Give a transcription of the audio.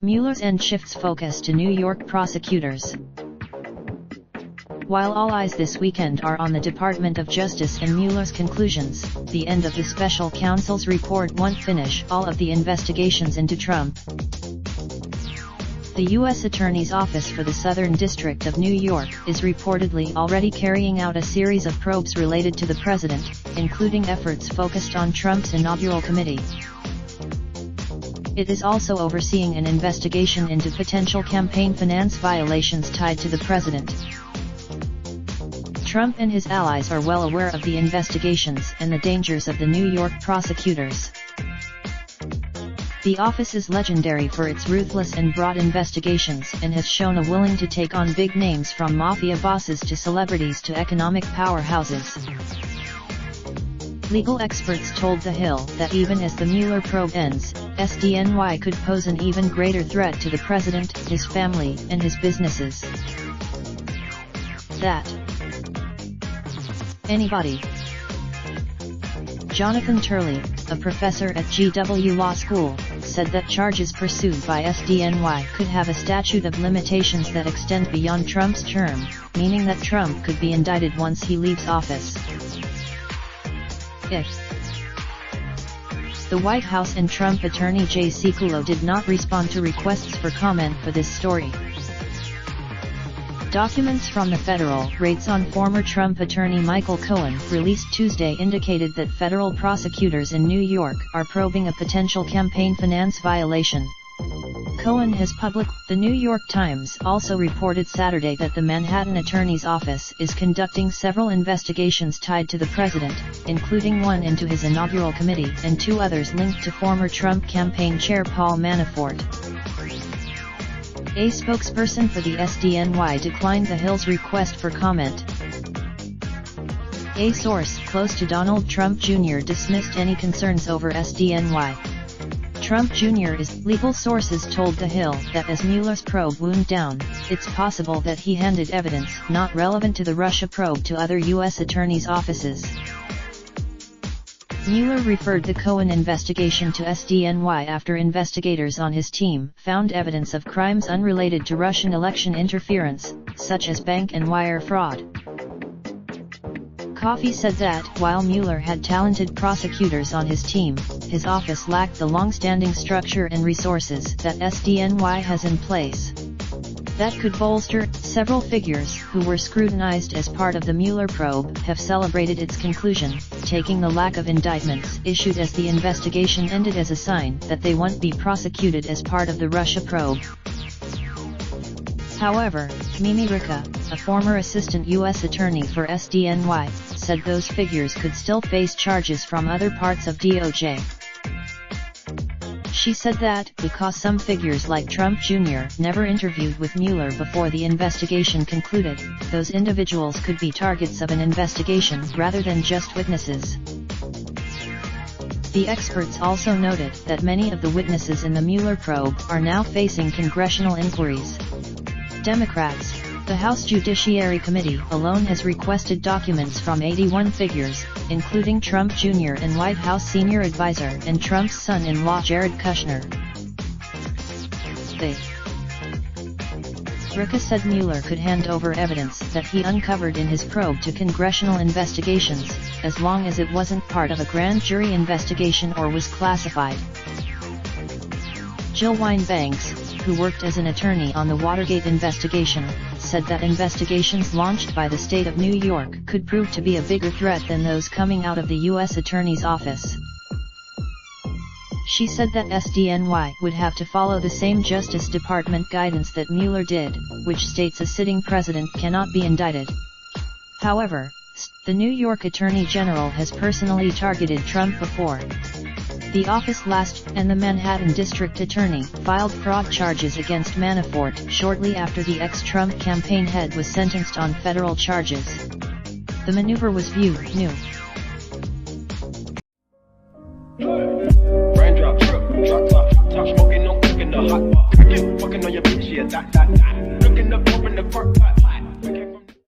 Mueller's end shifts focus to New York prosecutors. While all eyes this weekend are on the Department of Justice and Mueller's conclusions, the end of the special counsel's report won't finish all of the investigations into Trump. The U.S. Attorney's Office for the Southern District of New York is reportedly already carrying out a series of probes related to the president, including efforts focused on Trump's inaugural committee. It is also overseeing an investigation into potential campaign finance violations tied to the president. Trump and his allies are well aware of the investigations and the dangers of the New York prosecutors. The office is legendary for its ruthless and broad investigations and has shown a willing to take on big names from mafia bosses to celebrities to economic powerhouses. Legal experts told The Hill that even as the Mueller probe ends, SDNY could pose an even greater threat to the president, his family, and his businesses. That anybody. Jonathan Turley, a professor at GW Law School, said that charges pursued by SDNY could have a statute of limitations that extend beyond Trump's term, meaning that Trump could be indicted once he leaves office. If the White House and Trump attorney Jay Sekulow did not respond to requests for comment for this story. Documents from the federal raids on former Trump attorney Michael Cohen released Tuesday indicated that federal prosecutors in New York are probing a potential campaign finance violation. Cohen has The New York Times also reported Saturday that the Manhattan Attorney's Office is conducting several investigations tied to the president, including one into his inaugural committee and two others linked to former Trump campaign chair Paul Manafort. A spokesperson for the SDNY declined The Hill's request for comment. A source close to Donald Trump Jr. dismissed any concerns over SDNY. Trump Jr. Legal sources told The Hill that as Mueller's probe wound down, it's possible that he handed evidence not relevant to the Russia probe to other U.S. attorneys' offices. Mueller referred the Cohen investigation to SDNY after investigators on his team found evidence of crimes unrelated to Russian election interference, such as bank and wire fraud. Coffey said that, while Mueller had talented prosecutors on his team, his office lacked the long-standing structure and resources that SDNY has in place. That could bolster. Several figures who were scrutinized as part of the Mueller probe have celebrated its conclusion, taking the lack of indictments issued as the investigation ended as a sign that they won't be prosecuted as part of the Russia probe. However, Mimi Ricca, a former assistant U.S. attorney for SDNY, said those figures could still face charges from other parts of DOJ. She said that, because some figures like Trump Jr. never interviewed with Mueller before the investigation concluded, those individuals could be targets of an investigation rather than just witnesses. The experts also noted that many of the witnesses in the Mueller probe are now facing congressional inquiries. Democrats, the House Judiciary Committee alone has requested documents from 81 figures, including Trump Jr. and White House senior advisor and Trump's son-in-law Jared Kushner. Ricca said Mueller could hand over evidence that he uncovered in his probe to congressional investigations, as long as it wasn't part of a grand jury investigation or was classified. Jill Wine-Banks, who worked as an attorney on the Watergate investigation, said that investigations launched by the state of New York could prove to be a bigger threat than those coming out of the U.S. Attorney's Office. She said that SDNY would have to follow the same Justice Department guidance that Mueller did, which states a sitting president cannot be indicted. However, the New York Attorney General has personally targeted Trump before. The office and the Manhattan District Attorney filed fraud charges against Manafort shortly after the ex-Trump campaign head was sentenced on federal charges. The maneuver was viewed new. Raindrop, drop top smoking, no cooking the hot pot. Fucking on your bitch, yeah, that. Looking up, open the park.